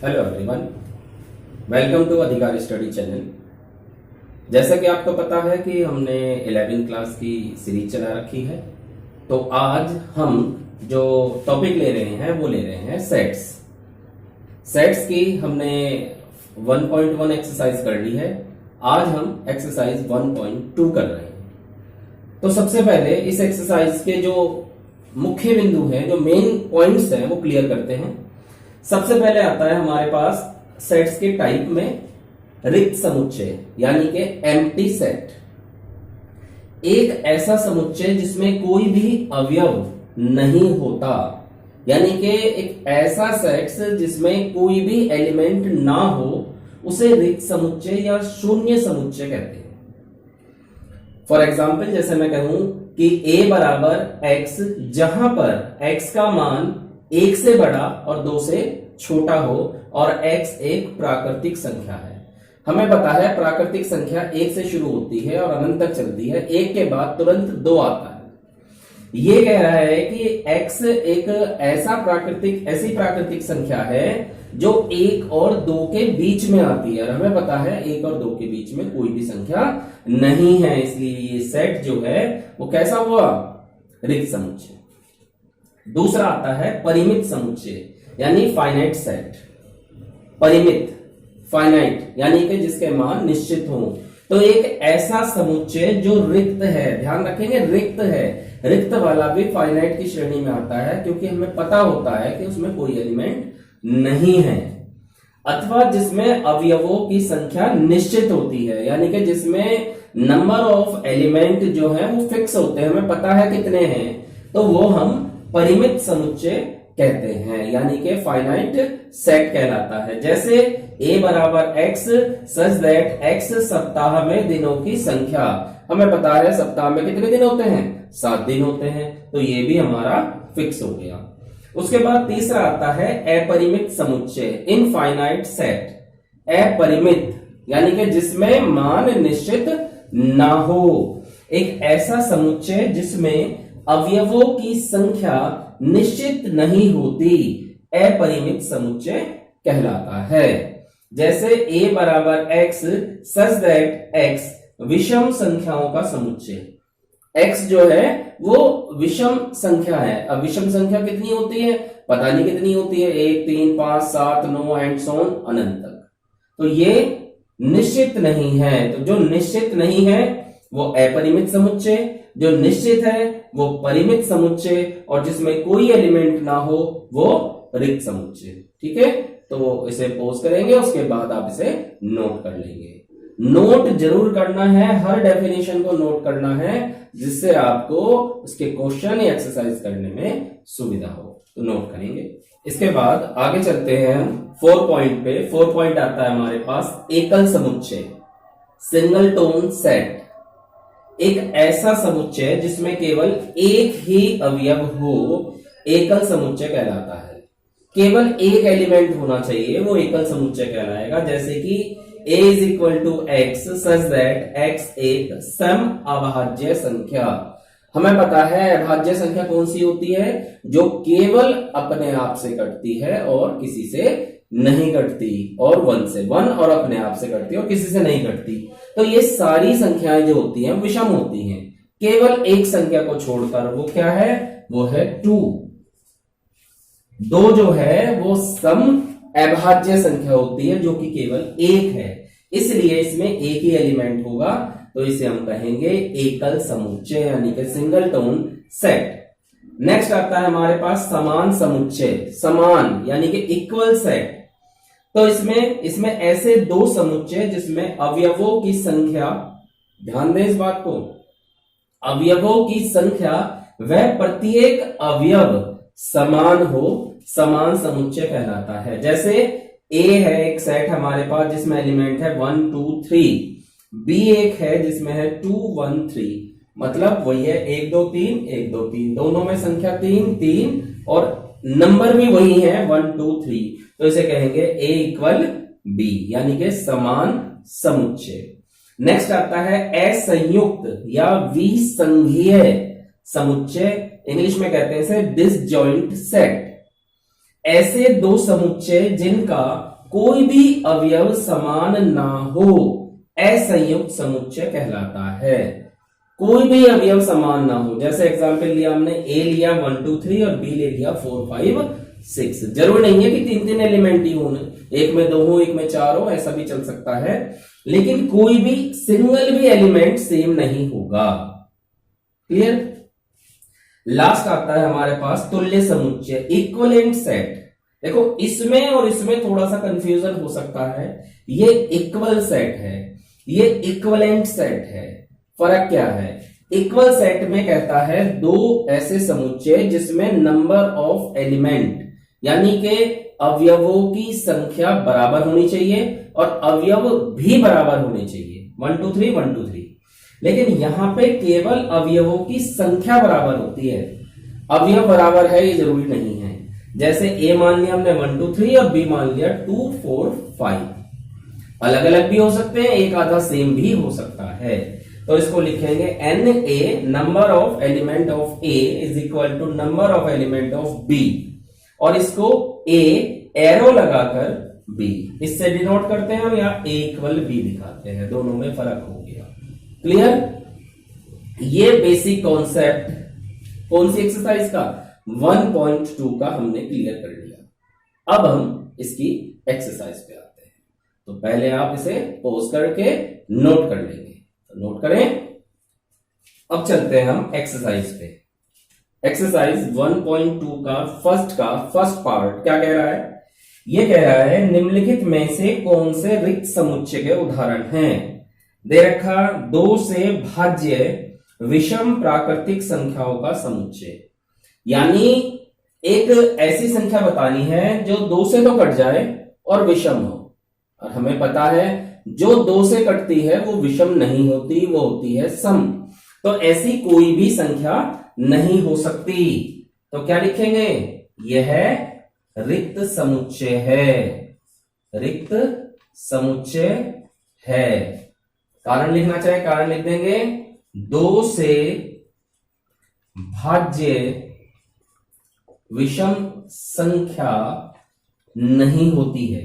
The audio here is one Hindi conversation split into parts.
हेलो एवरीवन, वेलकम टू अधिकार स्टडी चैनल। जैसा कि आपको पता है कि हमने 11वीं क्लास की सीरीज चला रखी है, तो आज हम जो टॉपिक ले रहे हैं वो ले रहे हैं सेट्स। सेट्स की हमने 1.1 एक्सरसाइज कर ली है। आज हम एक्सरसाइज 1.2 कर रहे हैं। तो सबसे पहले इस एक्सरसाइज के जो मुख्य बिंदु हैं, जो मेन पॉइंट्स हैं, वो क्लियर करते हैं। सबसे पहले आता है हमारे पास सेट्स के टाइप में रिक्त समुच्चय, यानी कि एम्प्टी सेट। एक ऐसा समुच्चय जिसमें कोई भी अवयव नहीं होता, यानी कि एक ऐसा सेट्स जिसमें कोई भी एलिमेंट ना हो, उसे रिक्त समुच्चय या शून्य समुच्चय कहते हैं। फॉर एग्जाम्पल, जैसे मैं कहूं कि a बराबर x, जहां पर x का मान 1 से बड़ा और 2 से छोटा हो और x एक प्राकृतिक संख्या है। हमें पता है प्राकृतिक संख्या 1 से शुरू होती है और अनंत तक चलती है। 1 के बाद तुरंत 2 आता है। ये कह रहा है कि x एक ऐसी प्राकृतिक संख्या है जो 1 और 2 के बीच में आती है, और हमें पता है 1 और 2 के बीच में कोई भी संख्या नहीं है। इसलिए ये सेट जो है वो कैसा हुआ? रिक्त समुच्चय। दूसरा आता है परिमित समुच्चय, यानी फाइनाइट सेट। परिमित, फाइनाइट, यानी कि जिसके मान निश्चित हो। तो एक ऐसा समुच्चय जो रिक्त है, ध्यान रखेंगे रिक्त है। रिक्त वाला भी फाइनाइट की श्रेणी में आता है, क्योंकि हमें पता होता है कि उसमें कोई एलिमेंट नहीं है। अथवा जिसमें अवयवों की संख्या निश्चित होती है, यानी कि जिसमें नंबर ऑफ एलिमेंट जो है वो फिक्स होते हैं, हमें पता है कितने हैं, तो वो हम परिमित समुच्चय कहते हैं, यानी कि फाइनाइट सेट कहलाता है। जैसे a बराबर x सच दैट x सप्ताह में दिनों की संख्या। हमें पता है सप्ताह में कितने दिन होते हैं? 7 दिन होते हैं, तो ये भी हमारा फिक्स हो गया। उसके बाद तीसरा आता है अपरिमित समुच्चय, इनफाइनाइट सेट। अपरिमित यानी कि जिसमें मान निश्चित ना हो। एक ऐसा समुच्चय जिसमें अवयवों की संख्या निश्चित नहीं होती, अपरिमित समुच्चय कहलाता है। जैसे a बराबर x सच दैट x विषम संख्याओं का समुच्चय। x जो है वो विषम संख्या है। अब विषम संख्या कितनी होती है? पता नहीं कितनी होती है, 1, 3, 5, 7, 9 एंड सो ऑन अनंत तक। तो ये निश्चित नहीं है। तो जो निश्चित नहीं है वो अपरिमित समुच्चय, जो निश्चित है वो परिमित समुच्चय, और जिसमें कोई एलिमेंट ना हो वो रिक्त समुच्चय। ठीक है, तो इसे पोज करेंगे, उसके बाद आप इसे नोट कर लेंगे। नोट जरूर करना है, हर डेफिनेशन को नोट करना है, जिससे आपको उसके क्वेश्चन या एक्सरसाइज करने में सुविधा हो। तो नोट करेंगे। इसके बाद आगे चलते हैं हम 4 पॉइंट पे। 4 पॉइंट आता है हमारे पास एकल समुच्चय, सिंगल टोन सेट। एक ऐसा समुच्चय जिसमें केवल एक ही अवयव हो, एकल समुच्चय कहलाता है। केवल एक एलिमेंट होना चाहिए, वो एकल समुच्चय कहलाएगा। जैसे कि a is equal to x such that x एक सम अभाज्य संख्या। हमें पता है अभाज्य संख्या कौन सी होती है? जो केवल अपने आप से कटती है और किसी से नहीं कटती, और 1 से 1, और अपने आप से कटती है और किसी से नहीं कटती। तो ये सारी संख्याएं जो होती हैं विषम होती हैं। केवल एक संख्या को छोड़कर, वो क्या है? वो है 2। 2 जो है वो सम अभाज्य संख्या होती है, जो कि केवल 1 है। इसलिए इसमें एक ही एलिमेंट होगा, तो इसे हम कहेंगे एकल समुच्चय, यानी कि सिंगल टोन सेट। नेक्स्ट आता है हमारे पास समान समुच्चय। समान यानी कि इक्वल सेट। तो इसमें ऐसे 2 समुच्चय जिसमें अवयवों की संख्या, ध्यान दें इस बात को, अवयवों की संख्या वह प्रत्येक अवयव समान हो, समान समुच्चय कहलाता है। जैसे A है एक सेट हमारे पास जिसमें एलिमेंट है 1, 2, 3। B एक है जिसमें है 2, 1, 3, मतलब वही है 1, 2, 3, 1, 2, 3, दोनों में संख्या 3, 3, और नंबर भी वही है 1, 2, 3। तो इसे कहेंगे A इक्वल B, यानी कि समान समुच्चय। नेक्स्ट आता है असंयुक्त या विसंघीय समुच्चय, इंग्लिश में कहते हैं इसे डिसजॉइंट सेट। ऐसे 2 समुच्चय जिनका कोई भी अवयव समान ना हो असंयुक्त समुच्चय कहलाता है। कोई भी अवयव समान ना हो, जैसे एग्जांपल लिया हमने, ए लिया 1 2 3 और बी ले लिया 4 5 6। जरूर नहीं है कि 3 एलिमेंट ही होने, एक में 2 हो, एक में 4 हो, ऐसा भी चल सकता है, लेकिन कोई भी सिंगल भी एलिमेंट सेम नहीं होगा। क्लियर। लास्ट आता है हमारे पास तुल्य समुच्चय, इक्विवेलेंट सेट। देखो इसमें और इसमें थोड़ा सा कंफ्यूजन हो सकता है। ये इक्वल सेट है, ये इक्विवेलेंट सेट है। फर्क क्या है? इक्वल सेट में कहता है दो ऐसे समुच्चय जिसमें नंबर ऑफ एलिमेंट यानी कि अवयवों की संख्या बराबर होनी चाहिए और अवयव भी बराबर होने चाहिए, 1 2 3 1 2 3। लेकिन यहां पे केवल अवयवों की संख्या बराबर होती है, अवयव बराबर है ये जरूरी नहीं है। जैसे ए मान लिया हमने 1 2 3 और बी मान लिया 2 4 5। अलग अलग भी हो सकते हैं, एक आधा सेम भी हो सकता है। तो इसको लिखेंगे n A number of element of A is equal to number of element of B, और इसको ए एरो लगाकर बी, इससे डिनोट करते हैं हम, या ए इक्वल बी दिखाते हैं, दोनों में फर्क हो गया। क्लियर। ये बेसिक कॉन्सेप्ट कौन सी एक्सरसाइज का? 1.2 का हमने क्लियर कर लिया। अब हम इसकी एक्सरसाइज पे आते हैं। तो पहले आप इसे पॉज करके नोट कर लेंगे, तो नोट करें। अब चलते हैं हम एक्सरसाइज पे। एक्सरसाइज 1.2 का फर्स्ट पार्ट क्या कह रहा है? ये कह रहा है निम्नलिखित में से कौन से रिक्त समुच्चय के उदाहरण हैं। दे रखा 2 से भाज्य विषम प्राकृतिक संख्याओं का समुच्चय, यानी एक ऐसी संख्या बतानी है जो 2 से तो कट जाए और विषम हो, और हमें पता है जो 2 से कटती है वो विषम नहीं होती, वो होती है सम। तो ऐसी कोई भी संख्या नहीं हो सकती, तो क्या लिखेंगे? यह रिक्त समुच्चय है, रिक्त समुच्चय है। कारण लिखना चाहे कारण लिख देंगे, 2 से भाज्य विषम संख्या नहीं होती है,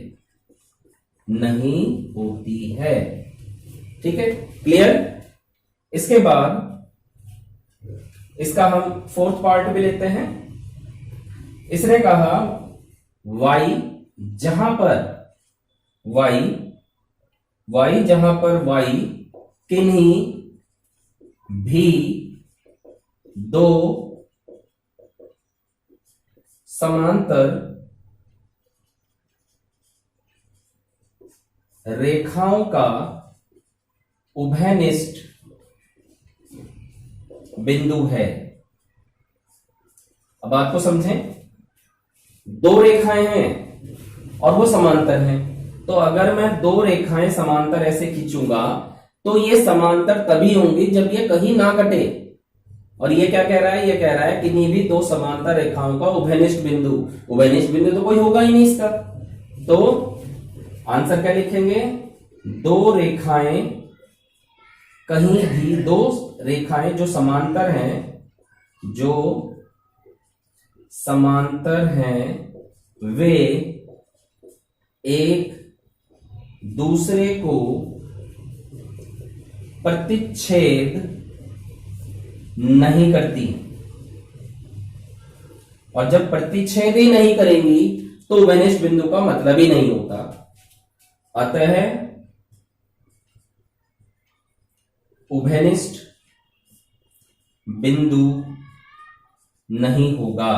नहीं होती है। ठीक है, क्लियर। इसके बाद इसका हम 4th पार्ट भी लेते हैं। इसने कहा y जहां पर y किन्हीं भी 2 समांतर रेखाओं का उभयनिष्ठ बिंदु है। अब बात को समझें, 2 रेखाएं हैं और वो समांतर हैं, तो अगर मैं 2 रेखाएं समांतर ऐसे खींचूंगा तो ये समांतर तभी होंगी जब ये कहीं ना कटे। और ये क्या कह रहा है? ये कह रहा है किन्हीं भी 2 समांतर रेखाओं का उभयनिष्ठ बिंदु, उभयनिष्ठ बिंदु तो कोई होगा ही नहीं इसका। तो आंसर क्या लिखेंगे? 2 रेखाएं, कहीं भी 2 रेखाएं जो समांतर हैं, जो समांतर हैं, वे एक दूसरे को प्रतिच्छेद नहीं करती, और जब प्रतिच्छेद ही नहीं करेंगी तो उभयनिष्ठ बिंदु का मतलब ही नहीं होता। अतः उभयनिष्ठ बिंदु नहीं होगा,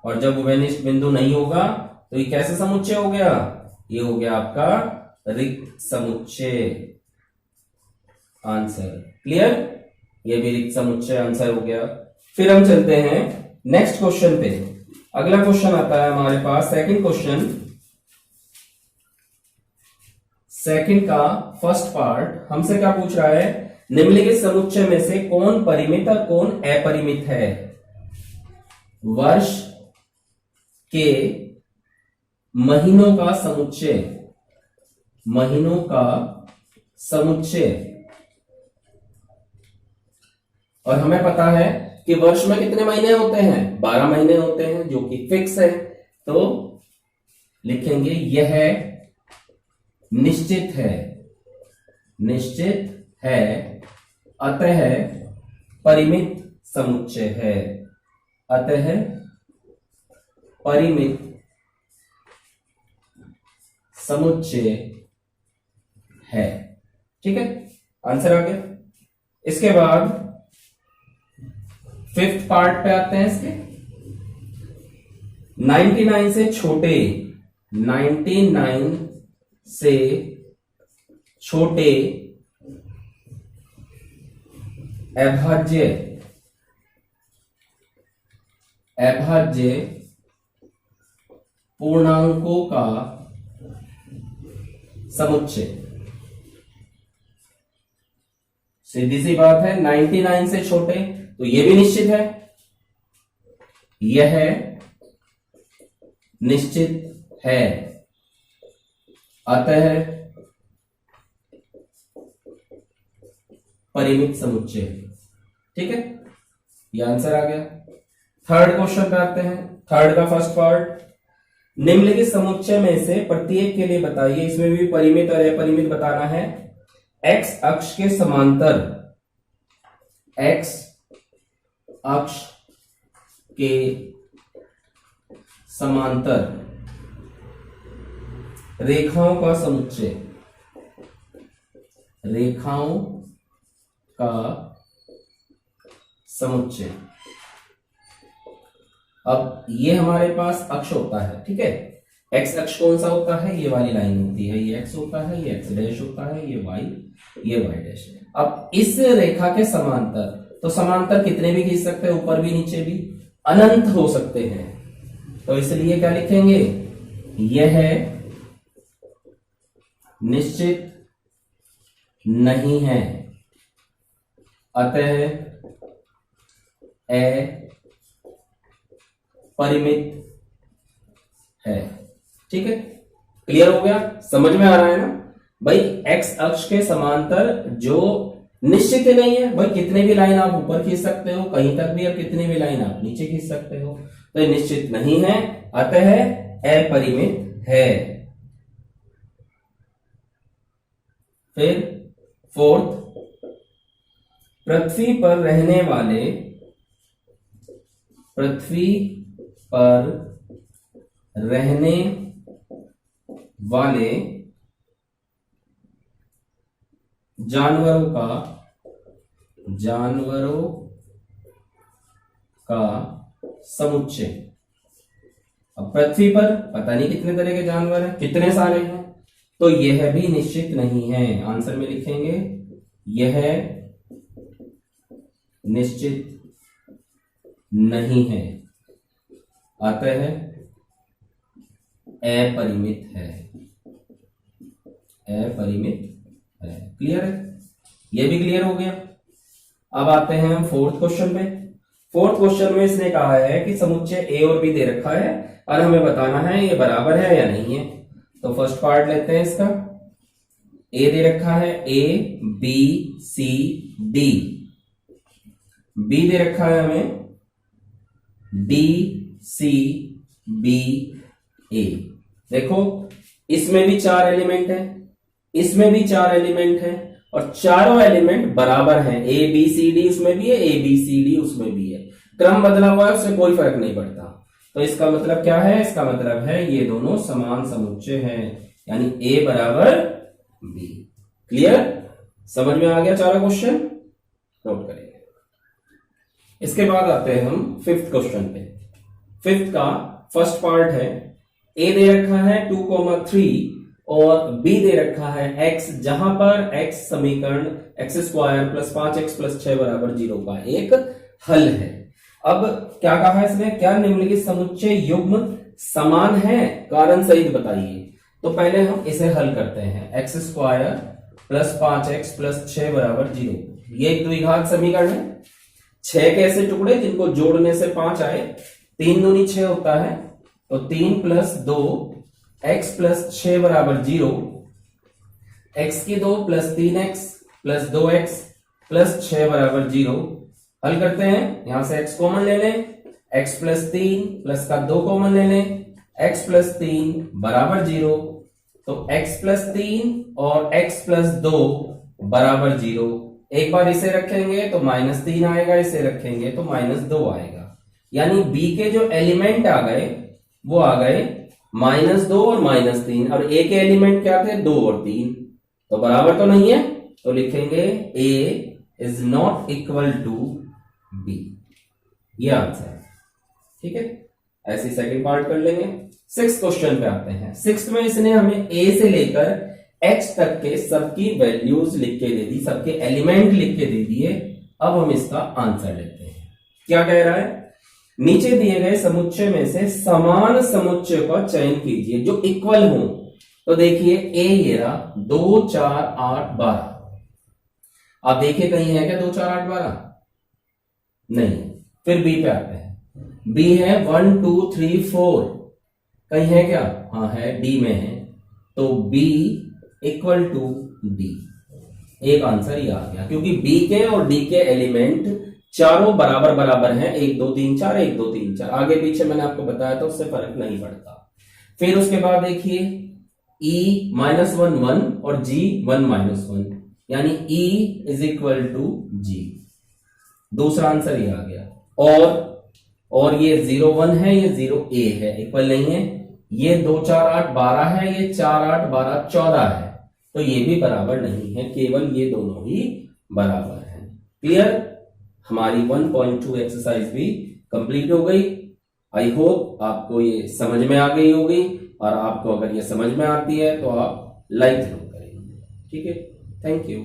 और जब उभयनिष्ठ बिंदु नहीं होगा तो ये कैसे समुच्चय हो गया? ये हो गया आपका रिक्त समुच्चय। आंसर क्लियर, ये भी रिक्त समुच्चय आंसर हो गया। फिर हम चलते हैं नेक्स्ट क्वेश्चन पे। अगला क्वेश्चन आता है हमारे पास, सेकंड क्वेश्चन। सेकंड का फर्स्ट पार्ट हमसे क्या पूछ रहा है? निम्नलिखित समुच्चय में से कौन परिमित और कौन अपरिमित है? वर्ष के महीनों का समुच्चय, महीनों का समुच्चय। और हमें पता है कि वर्ष में कितने महीने होते हैं? 12 महीने होते हैं, जो कि फिक्स है। तो लिखेंगे यह निश्चित है, निश्चित है, अतः परिमित समुच्चय है, अतः परिमित समुच्चय है। ठीक है, आंसर आ गया। इसके बाद फिफ्थ पार्ट पे आते हैं इसके। 99 से छोटे, 99 से छोटे अभाज्य, अभाज्य पूर्णांकों का समुच्चय। सीधी सी बात है, 99 से छोटे तो ये भी निश्चित है, यह निश्चित है, अतः परिमित समुच्चय। ठीक है, ये आंसर आ गया। थर्ड क्वेश्चन पे आते हैं। थर्ड का फर्स्ट पार्ट, निम्नलिखित समुच्चय में से प्रत्येक के लिए बताइए, इसमें भी परिमित और अपरिमित बताना है। एक्स अक्ष के समांतर, एक्स अक्ष के समांतर रेखाओं का समुच्चय, रेखाओं का समुच्चय। अब ये हमारे पास अक्ष होता है, ठीक है। एक्स अक्ष कौन सा होता है, ये वाली लाइन होती है, ये एक्स होता है, ये एक्स डैश होता है, ये वाई डैश। अब इस रेखा के समांतर, तो समांतर कितने भी खींच सकते हैं, ऊपर भी नीचे भी, अनंत हो सकते हैं। तो इसलिए क्या लिखेंगे, यह निश्चित नहीं है, अतः अपरिमित है। ठीक है, क्लियर हो गया, समझ में आ रहा है ना भाई। एक्स अक्ष के समांतर जो निश्चित ही नहीं है भाई, कितने भी लाइन आप ऊपर खींच सकते हो कहीं तक भी, और कितने भी लाइन आप नीचे खींच सकते हो, तो ये निश्चित नहीं है, अतः अपरिमित है। फिर फोर्थ, पृथ्वी पर रहने वाले, पृथ्वी पर रहने वाले जानवरों का समुच्चय। अब पृथ्वी पर पता नहीं कितने तरह के जानवर हैं, कितने सारे हैं, तो यह भी निश्चित नहीं है। आंसर में लिखेंगे यह निश्चित नहीं है, अतः अपरिमित है, अपरिमित है। क्लियर है, ये भी क्लियर हो गया। अब आते हैं हम फोर्थ क्वेश्चन पे। फोर्थ क्वेश्चन में इसने कहा है कि समुच्चय ए और बी दे रखा है और हमें बताना है ये बराबर है या नहीं है। तो फर्स्ट पार्ट लेते हैं इसका। ए दे रखा है, A B C D, B दे रखा है हमें डी सी बी ए। देखो इसमें भी 4 एलिमेंट है, इसमें भी 4 एलिमेंट है, और चारों एलिमेंट बराबर हैं। ए बी सी डी उसमें भी है, ए बी सी डी उसमें भी है, क्रम बदला हुआ है, उससे कोई फर्क नहीं पड़ता। तो इसका मतलब क्या है, इसका मतलब है ये दोनों समान समुच्चय हैं, यानी ए बराबर बी। क्लियर, समझ में आ गया चारों क्वेश्चन, नोट करेंगे। इसके बाद आते हैं हम फिफ्थ क्वेश्चन पे। फिफ्थ का फर्स्ट पार्ट है, ए दे रखा है 2,3 और बी दे रखा है x, जहां पर x समीकरण x² + 5x + 6 = 0 का एक हल है। अब क्या कहा है इसने, क्या निम्नलिखित समुच्चय युग्म समान है, कारण सहित बताइए। तो पहले हम इसे हल करते हैं। x² + 5x + 6 = 0, ये एक द्विघात समीकरण है। 6 के ऐसे टुकड़े जिनको जोड़ने से 5 आए, 3 दूनी 6 होता है, तो 3 + 2 x + 6 = 0, x की 2 + 3x + 2x + 6 = 0। हल करते हैं, यहां से x कॉमन ले लें, x + 3 + का 2 कॉमन ले लें, x प्लस 3 बराबर 0, तो x प्लस 3 और x प्लस 2 बराबर 0। एक बार इसे रखेंगे तो -3 आएगा, इसे रखेंगे तो -2 आएगा। यानी b के जो एलिमेंट आ गए वो आ गए -2 और -3, और a के एलिमेंट क्या थे, 2 और 3, तो बराबर तो नहीं है, तो लिखेंगे a is not equal to b, ये आंसर है। ठीक है, ऐसे सेकंड पार्ट कर लेंगे। 6th क्वेश्चन पे आते हैं। 6th में इसने हमें a से लेकर h तक के सबकी वैल्यूज लिख के दे दी, सबके एलिमेंट लिख के दे दिए। अब हम इसका आंसर लेते हैं। क्या कह रहा है, नीचे दिए गए समुच्चय में से समान समुच्चय का चयन कीजिए जो इक्वल हो। तो देखिए a ये रहा 2 4 8 12। आप देखिए कहीं है क्या 2 4 8 12? नहीं। फिर b पे आते हैं। b है 1 2 3 4, कहीं है क्या? हाँ है, d में है, तो b इक्वल टू d। एक आंसर ये आ गया, क्योंकि b के और d के एलिमेंट चारों बराबर बराबर हैं, 1 2 3 4 1 2 3 4, आगे पीछे मैंने आपको बताया था, उससे फर्क नहीं पड़ता। फिर उसके बाद देखिए e -1 1 और g 1 -1, यानी e is equal to g। दूसरा आंसर ये आ गया। और ये 0 1 है, ये 0 a है, इक्वल नहीं है। ये 2 4 8 12 है, ये 4 8 12 14 है, तो ये भी बराबर नहीं है, केवल ये दोनों ही बराबर हैं। क्लियर? हमारी 1.2 एक्सरसाइज भी कंप्लीट हो गई। आई होप आपको ये समझ में आ गई होगी, और आपको अगर ये समझ में आती है तो आप लाइक जरूर करेंगे। ठीक है, थैंक यू।